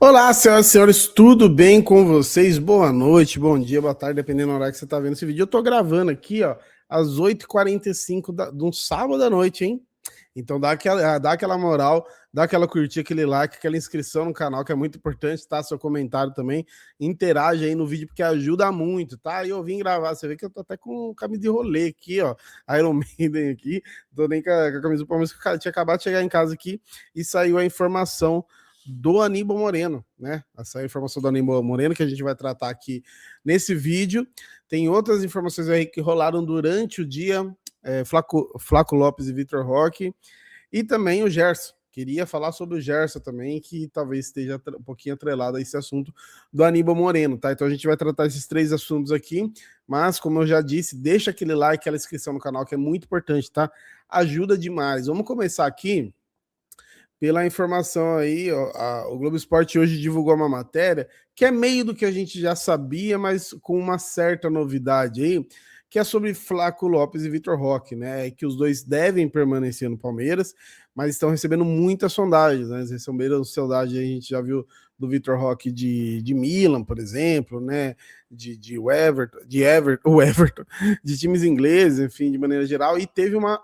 Olá, senhoras e senhores, tudo bem com vocês? Boa noite, bom dia, boa tarde, dependendo da hora que você está vendo esse vídeo. Eu tô gravando aqui, ó, às 8h45 de um sábado à noite, hein? Então dá aquela moral, dá aquela curtida, aquele like, aquela inscrição no canal, que é muito importante, tá? Seu comentário também, interage aí no vídeo, porque ajuda muito, tá? E eu vim gravar, você vê que eu tô até com camisa de rolê aqui, ó, Iron Maiden aqui, tô nem com a camisa do Palmeiras, que eu tinha acabado de chegar em casa aqui e saiu a informação do Aníbal Moreno, né? Essa é a informação do Aníbal Moreno que a gente vai tratar aqui nesse vídeo. Tem outras informações aí que rolaram durante o dia, Flaco Lopes e Vitor Roque, e também o Gerson. Queria falar sobre o Gerson também, que talvez esteja um pouquinho atrelado a esse assunto do Aníbal Moreno, tá? Então a gente vai tratar esses três assuntos aqui, mas como eu já disse, deixa aquele like, aquela inscrição no canal, que é muito importante, tá? Ajuda demais. Vamos começar aqui pela informação aí, ó, o Globo Esporte hoje divulgou uma matéria que é meio do que a gente já sabia, mas com uma certa novidade aí, que é sobre Flaco Lopes e Vitor Roque, né? Que os dois devem permanecer no Palmeiras, mas estão recebendo muitas sondagens, né? Eles receberam sondagem, a gente já viu do Vitor Roque de Milan, por exemplo, né? O Everton, de times ingleses, enfim, de maneira geral, e teve uma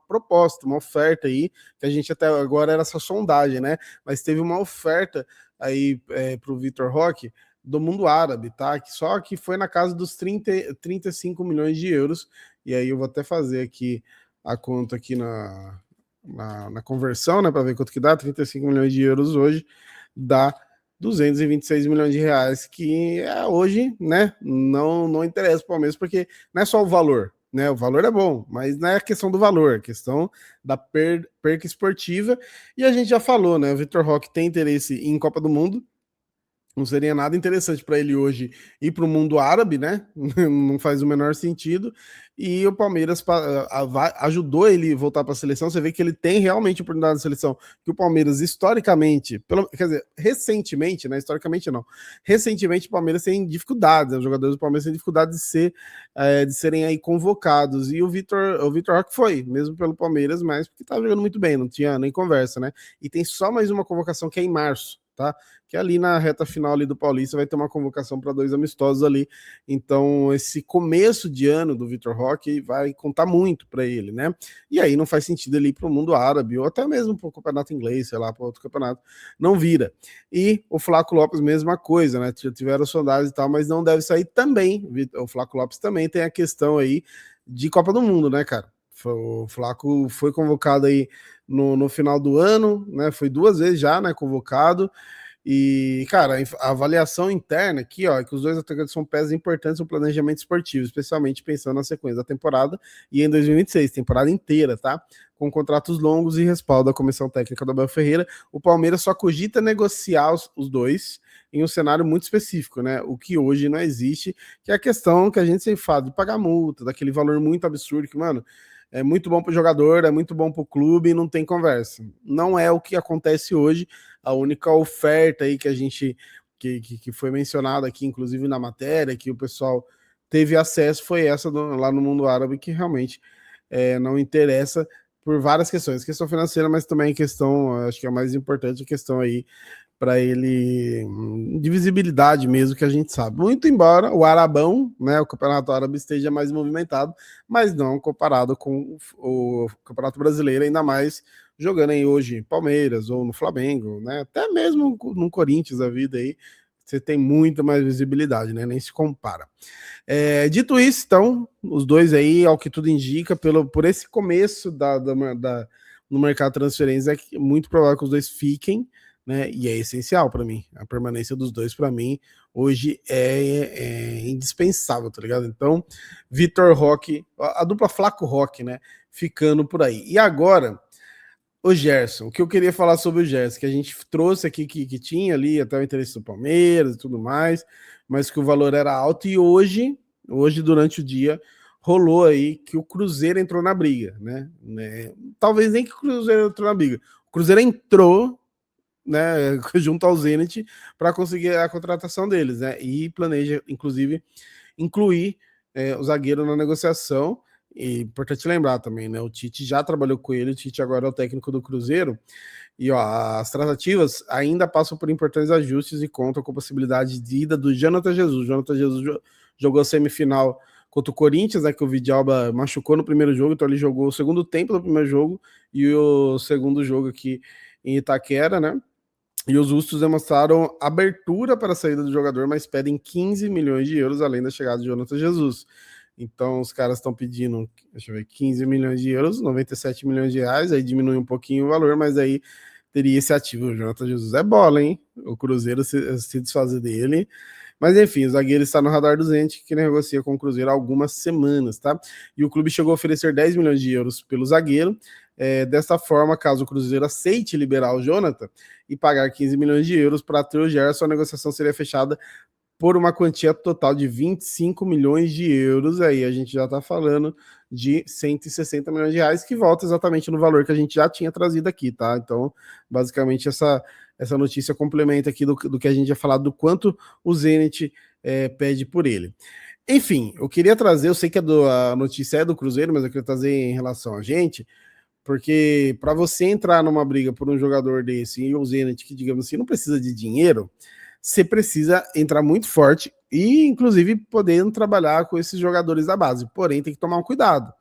proposta, uma oferta aí, que a gente até agora era essa sondagem, né? Mas teve uma oferta aí para o Vitor Roque do mundo árabe, tá? Só que foi na casa dos 35 milhões de euros, e aí eu vou até fazer aqui a conta aqui na conversão, né, para ver quanto que dá. 35 milhões de euros hoje dá 226 milhões de reais, que hoje, né, não interessa para o Palmeiras, porque não é só o valor, né? O valor é bom, mas não é a questão do valor, é a questão da perca esportiva. E a gente já falou, né? O Vitor Roque tem interesse em Copa do Mundo. Não seria nada interessante para ele hoje ir para o mundo árabe, né? Não faz o menor sentido. E o Palmeiras ajudou ele a voltar para a seleção. Você vê que ele tem realmente oportunidade na seleção. Que o Palmeiras, historicamente, quer dizer, recentemente, né? Historicamente não. Recentemente, o Palmeiras tem dificuldades. Os jogadores do Palmeiras têm dificuldade de serem aí convocados. E o Vitor Roque foi, mesmo pelo Palmeiras, mas porque estava jogando muito bem, não tinha nem conversa, né? E tem só mais uma convocação que é em março, tá? Que ali na reta final ali do Paulista vai ter uma convocação para 2 amistosos ali. Então, esse começo de ano do Vitor Roque vai contar muito para ele, né? E aí não faz sentido ele ir para o mundo árabe, ou até mesmo para o campeonato inglês, sei lá, para outro campeonato. Não vira. E o Flaco Lopes, mesma coisa, né? Já tiveram sondagens e tal, mas não deve sair também. O Flaco Lopes também tem a questão aí de Copa do Mundo, né, cara? O Flaco foi convocado aí no final do ano, né? Foi 2 vezes já, né? Convocado. E, cara, a avaliação interna aqui, ó, é que os dois atacantes são peças importantes no planejamento esportivo, especialmente pensando na sequência da temporada e em 2026, temporada inteira, tá? Com contratos longos e respaldo da comissão técnica do Abel Ferreira, o Palmeiras só cogita negociar os dois em um cenário muito específico, né? O que hoje não existe, que é a questão que a gente sempre fala de pagar multa, daquele valor muito absurdo que, mano, é muito bom para o jogador, é muito bom para o clube e não tem conversa. Não é o que acontece hoje. A única oferta aí que a gente que foi mencionada aqui, inclusive na matéria, que o pessoal teve acesso, foi essa lá no mundo árabe, que realmente não interessa por várias questões. Questão financeira, mas também questão, acho que é a mais importante, a questão aí para ele de visibilidade mesmo, que a gente sabe. Muito embora o Arabão, né, o Campeonato Árabe esteja mais movimentado, mas não comparado com o Campeonato Brasileiro, ainda mais jogando aí hoje em Palmeiras ou no Flamengo, né, até mesmo no Corinthians a vida aí, você tem muita mais visibilidade, né, nem se compara. Dito isso, então, os dois aí, ao que tudo indica, por esse começo no mercado de transferências, é muito provável que os dois fiquem, né? E é essencial para mim. A permanência dos dois, para mim, hoje é indispensável, tá ligado? Então, Vitor Roque, a dupla Flaco Roque, né? Ficando por aí. E agora, o Gerson. O que eu queria falar sobre o Gerson, que a gente trouxe aqui que tinha ali até o interesse do Palmeiras e tudo mais, mas que o valor era alto. E hoje durante o dia, rolou aí que o Cruzeiro entrou na briga, né? Talvez nem que o Cruzeiro entrou na briga. O Cruzeiro entrou, né, junto ao Zenit para conseguir a contratação deles, né? E planeja, inclusive, incluir o zagueiro na negociação. E importante lembrar também, né? O Tite já trabalhou com ele, o Tite agora é o técnico do Cruzeiro. E ó, as tratativas ainda passam por importantes ajustes e contam com a possibilidade de ida do Jonathan Jesus. O Jonathan Jesus jogou a semifinal contra o Corinthians, né? Que o Vidalba machucou no primeiro jogo, então ele jogou o segundo tempo do primeiro jogo e o segundo jogo aqui em Itaquera, né? E os russos demonstraram abertura para a saída do jogador, mas pedem 15 milhões de euros, além da chegada de Jonathan Jesus. Então, os caras estão pedindo, deixa eu ver, 15 milhões de euros, 97 milhões de reais, aí diminui um pouquinho o valor, mas aí teria esse ativo. O Jonathan Jesus é bola, hein? O Cruzeiro se desfazer dele. Mas enfim, o zagueiro está no radar do Zenit, que negocia com o Cruzeiro há algumas semanas, tá? E o clube chegou a oferecer 10 milhões de euros pelo zagueiro. Desta forma, caso o Cruzeiro aceite liberar o Jonathan e pagar 15 milhões de euros para ter o Gerson, a negociação seria fechada por uma quantia total de 25 milhões de euros. Aí a gente já está falando de 160 milhões de reais, que volta exatamente no valor que a gente já tinha trazido aqui, tá? Então, basicamente, essa notícia complementa aqui do que a gente já falado, do quanto o Zenit pede por ele. Enfim, eu queria trazer, eu sei que a notícia é do Cruzeiro, mas eu queria trazer em relação a gente, porque para você entrar numa briga por um jogador desse e o Zenit, que digamos assim, não precisa de dinheiro, você precisa entrar muito forte e, inclusive, podendo trabalhar com esses jogadores da base. Porém, tem que tomar um cuidado.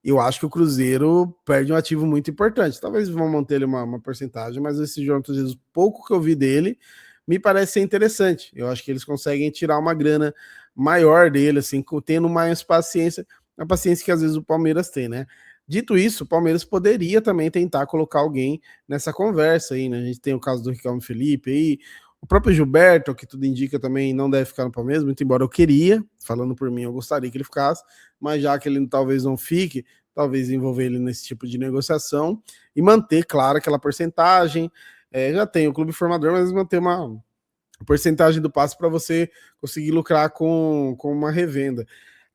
Eu acho que o Cruzeiro perde um ativo muito importante. Talvez vão manter ele uma porcentagem, mas esse Jonathan Jesus, pouco que eu vi dele, me parece ser interessante. Eu acho que eles conseguem tirar uma grana maior dele, assim, tendo mais paciência, a paciência que às vezes o Palmeiras tem, né? Dito isso, o Palmeiras poderia também tentar colocar alguém nessa conversa aí, né? A gente tem o caso do Ricardo Felipe aí, o próprio Gilberto, que tudo indica também, não deve ficar no Palmeiras, muito embora eu queria, falando por mim, eu gostaria que ele ficasse, mas já que ele talvez não fique, talvez envolver ele nesse tipo de negociação e manter, claro, aquela porcentagem. Já tem o clube formador, mas manter uma porcentagem do passe para você conseguir lucrar com uma revenda.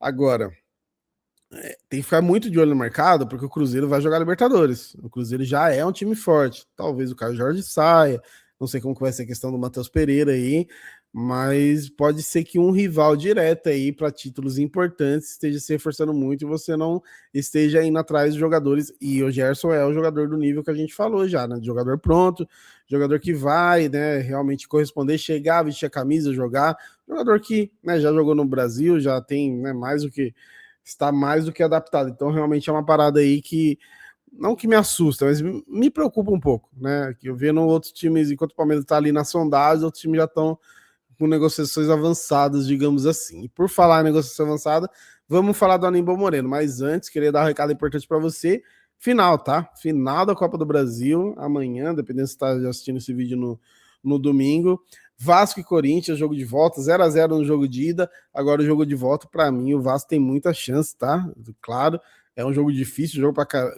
Agora, tem que ficar muito de olho no mercado, porque o Cruzeiro vai jogar Libertadores. O Cruzeiro já é um time forte. Talvez o Caio Jorge saia, não sei como que vai ser a questão do Matheus Pereira aí, mas pode ser que um rival direto aí para títulos importantes esteja se reforçando muito e você não esteja indo atrás de jogadores. E o Gerson é o jogador do nível que a gente falou já, né? Jogador pronto, jogador que vai, né, realmente corresponder, chegar, vestir a camisa, jogar. Jogador que, né, já jogou no Brasil, já tem, né, mais do que está mais do que adaptado. Então, realmente é uma parada aí que não que me assusta, mas me preocupa um pouco, né? Que eu vendo outros times, enquanto o Palmeiras está ali na sondagem, outros times já estão com negociações avançadas, digamos assim. E por falar em negociação avançada, vamos falar do Aníbal Moreno. Mas antes, queria dar um recado importante para você. Final, tá? Final da Copa do Brasil, amanhã, dependendo se está assistindo esse vídeo no domingo. Vasco e Corinthians, jogo de volta, 0-0 no jogo de ida. Agora o jogo de volta, para mim, o Vasco tem muita chance, tá? Claro, é um jogo difícil,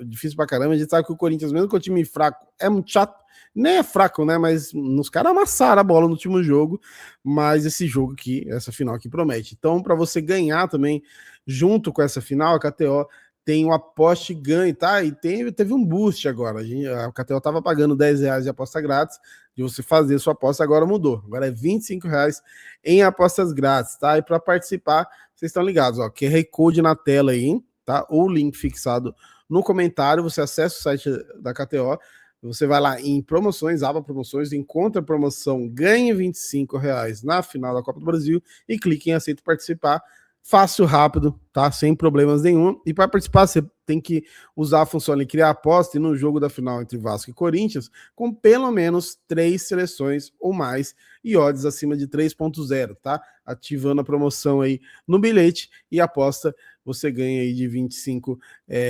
difícil pra caramba. A gente sabe que o Corinthians, mesmo com o time fraco, é muito chato. Nem é fraco, né? Mas os caras amassaram a bola no último jogo. Mas esse jogo aqui, essa final aqui promete. Então, para você ganhar também, junto com essa final, a KTO tem um aposte ganho, tá? E teve um boost agora. A KTO tava pagando R$10 de aposta grátis, de você fazer sua aposta, agora mudou. Agora é R$25 em apostas grátis, tá? E para participar, vocês estão ligados, ó, QR Code na tela aí, tá? Ou link fixado no comentário, você acessa o site da KTO, você vai lá em promoções, aba promoções, encontra a promoção, ganhe R$25 na final da Copa do Brasil e clique em aceito participar. Fácil, rápido, tá? Sem problemas nenhum. E para participar, você tem que usar a função ali, criar aposta, e no jogo da final entre Vasco e Corinthians, com pelo menos 3 seleções ou mais e odds acima de 3.0, tá? Ativando a promoção aí no bilhete e aposta, você ganha aí de 25,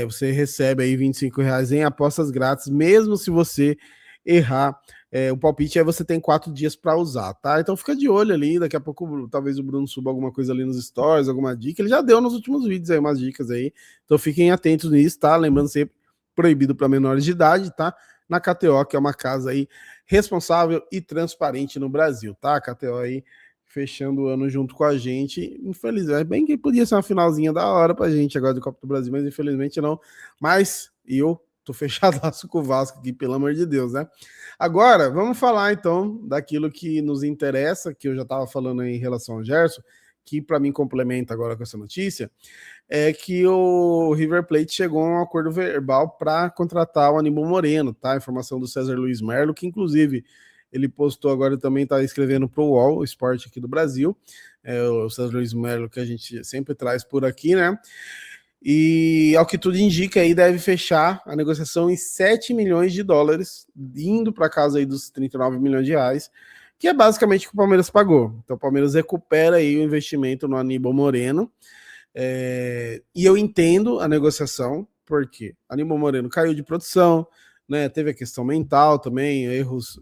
você recebe aí R$25 em apostas grátis, mesmo se você errar o palpite, aí você tem 4 dias para usar, tá? Então fica de olho ali, daqui a pouco talvez o Bruno suba alguma coisa ali nos stories, alguma dica, ele já deu nos últimos vídeos aí umas dicas aí, então fiquem atentos nisso, tá? Lembrando sempre, proibido para menores de idade, tá? Na KTO, que é uma casa aí responsável e transparente no Brasil, tá? A KTO aí fechando o ano junto com a gente, infelizmente, bem que podia ser uma finalzinha da hora pra gente agora do Copa do Brasil, mas infelizmente não, mas eu tô fechadaço com o Vasco aqui, pelo amor de Deus, né? Agora, vamos falar então daquilo que nos interessa, que eu já estava falando em relação ao Gerson, que para mim complementa agora com essa notícia. é que o River Plate chegou a um acordo verbal para contratar o Aníbal Moreno, tá? Informação do César Luiz Merlo, que inclusive ele postou agora também, está escrevendo para o UOL, o Esporte aqui do Brasil, o César Luiz Merlo, que a gente sempre traz por aqui, né? E ao que tudo indica aí, deve fechar a negociação em 7 milhões de dólares, indo para casa aí dos 39 milhões de reais, que é basicamente o que o Palmeiras pagou. Então o Palmeiras recupera aí o investimento no Aníbal Moreno. E eu entendo a negociação, porque Aníbal Moreno caiu de produção, né? Teve a questão mental também,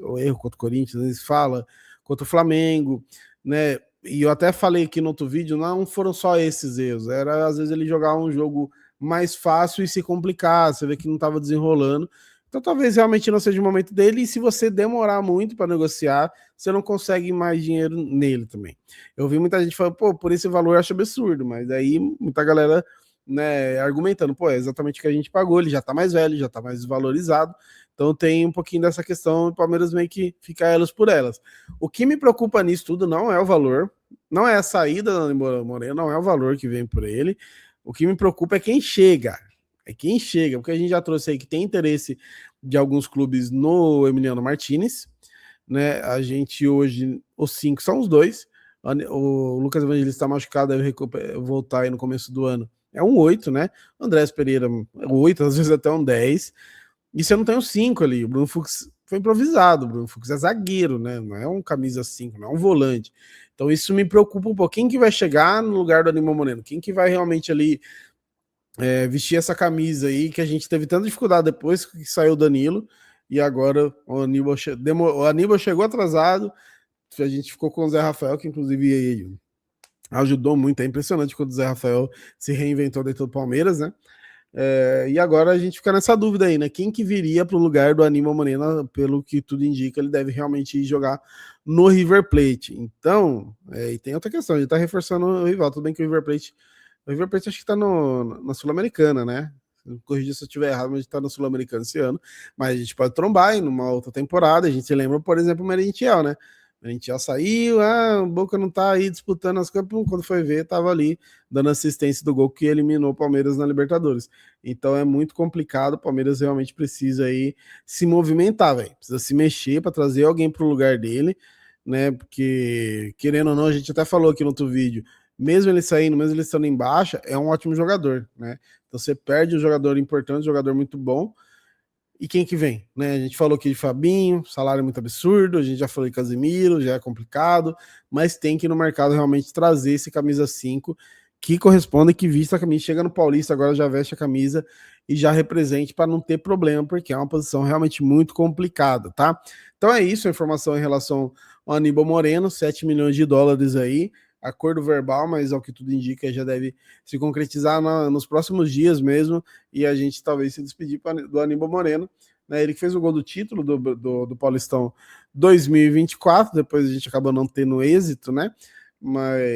o erro contra o Corinthians, eles fala, contra o Flamengo, né? E eu até falei aqui no outro vídeo, não foram só esses erros, era às vezes ele jogar um jogo mais fácil e se complicar, você vê que não estava desenrolando. Então talvez realmente não seja o momento dele, e se você demorar muito para negociar, você não consegue mais dinheiro nele também. Eu vi muita gente falando, pô, por esse valor eu acho absurdo, mas aí muita galera, né, argumentando, pô, é exatamente o que a gente pagou, ele já tá mais velho, já tá mais desvalorizado, então tem um pouquinho dessa questão, o Palmeiras meio que fica elas por elas. O que me preocupa nisso tudo não é o valor, não é a saída da Moreno, não é o valor que vem por ele, o que me preocupa é quem chega, porque a gente já trouxe aí que tem interesse de alguns clubes no Emiliano Martinez, né? A gente hoje, os 5 são os dois. O Lucas Evangelista está machucado, deve voltar aí no começo do ano. É um 8, né? O Andrés Pereira, 8, às vezes até um 10. E você não tem os 5 ali. O Bruno Fux foi improvisado. O Bruno Fux é zagueiro, né? Não é um camisa 5, não é um volante. Então isso me preocupa um pouco. Quem que vai chegar no lugar do Aníbal Moreno? Quem que vai realmente ali vestir essa camisa aí, que a gente teve tanta dificuldade depois que saiu o Danilo, e agora o Aníbal chegou atrasado, a gente ficou com o Zé Rafael, que inclusive ajudou muito, é impressionante quando o Zé Rafael se reinventou dentro do Palmeiras, né? E agora a gente fica nessa dúvida aí, né? Quem que viria para o lugar do Aníbal Moreno, pelo que tudo indica, ele deve realmente ir jogar no River Plate. Então, e tem outra questão, ele tá reforçando o rival, tudo bem que o River Plate acho que tá na Sul-Americana, né? Corrija se eu estiver errado, mas a gente tá na Sul-Americana esse ano. Mas a gente pode trombar em uma outra temporada. A gente lembra, por exemplo, o Merentiel, né? O Merentiel saiu, o Boca não tá aí disputando as campeonatos. Quando foi ver, tava ali dando assistência do gol que eliminou o Palmeiras na Libertadores. Então é muito complicado. O Palmeiras realmente precisa aí se movimentar, velho. Precisa se mexer para trazer alguém pro lugar dele, né? Porque, querendo ou não, a gente até falou aqui no outro vídeo, mesmo ele saindo, mesmo ele estando em baixa, é um ótimo jogador, né? Então você perde um jogador importante, um jogador muito bom. E quem que vem, né? A gente falou aqui de Fabinho, salário muito absurdo, a gente já falou de Casemiro, já é complicado, mas tem que no mercado realmente trazer esse camisa 5 que corresponde, que vista a camisa, chega no Paulista, agora já veste a camisa e já represente para não ter problema, porque é uma posição realmente muito complicada, tá? Então é isso, a informação em relação ao Aníbal Moreno, 7 milhões de dólares aí, acordo verbal, mas ao que tudo indica já deve se concretizar nos próximos dias mesmo, e a gente talvez se despedir do Aníbal Moreno, né? Ele que fez o gol do título do Paulistão 2024, depois a gente acabou não tendo êxito, né?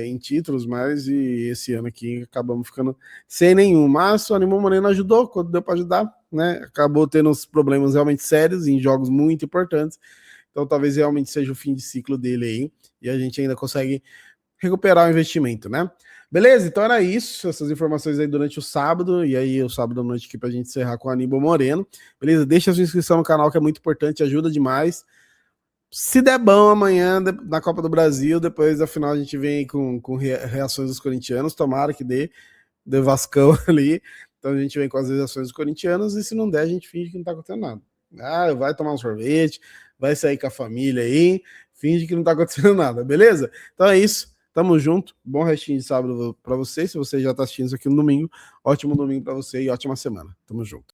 Em títulos, mas e esse ano aqui acabamos ficando sem nenhum. Mas o Aníbal Moreno ajudou quando deu para ajudar, né? Acabou tendo uns problemas realmente sérios em jogos muito importantes, então talvez realmente seja o fim de ciclo dele aí, e a gente ainda consegue recuperar o investimento, né? Beleza? Então era isso, essas informações aí durante o sábado, e aí o sábado à noite aqui pra gente encerrar com o Aníbal Moreno. Beleza? Deixa a sua inscrição no canal, que é muito importante, ajuda demais. Se der bom amanhã na Copa do Brasil, depois da final a gente vem com reações dos corintianos, tomara que dê Vascão ali, então a gente vem com as reações dos corintianos, e se não der a gente finge que não tá acontecendo nada. Vai tomar um sorvete, vai sair com a família aí, finge que não tá acontecendo nada, beleza? Então é isso. Tamo junto, bom restinho de sábado para você. Se você já tá assistindo isso aqui no domingo, ótimo domingo para você e ótima semana. Tamo junto.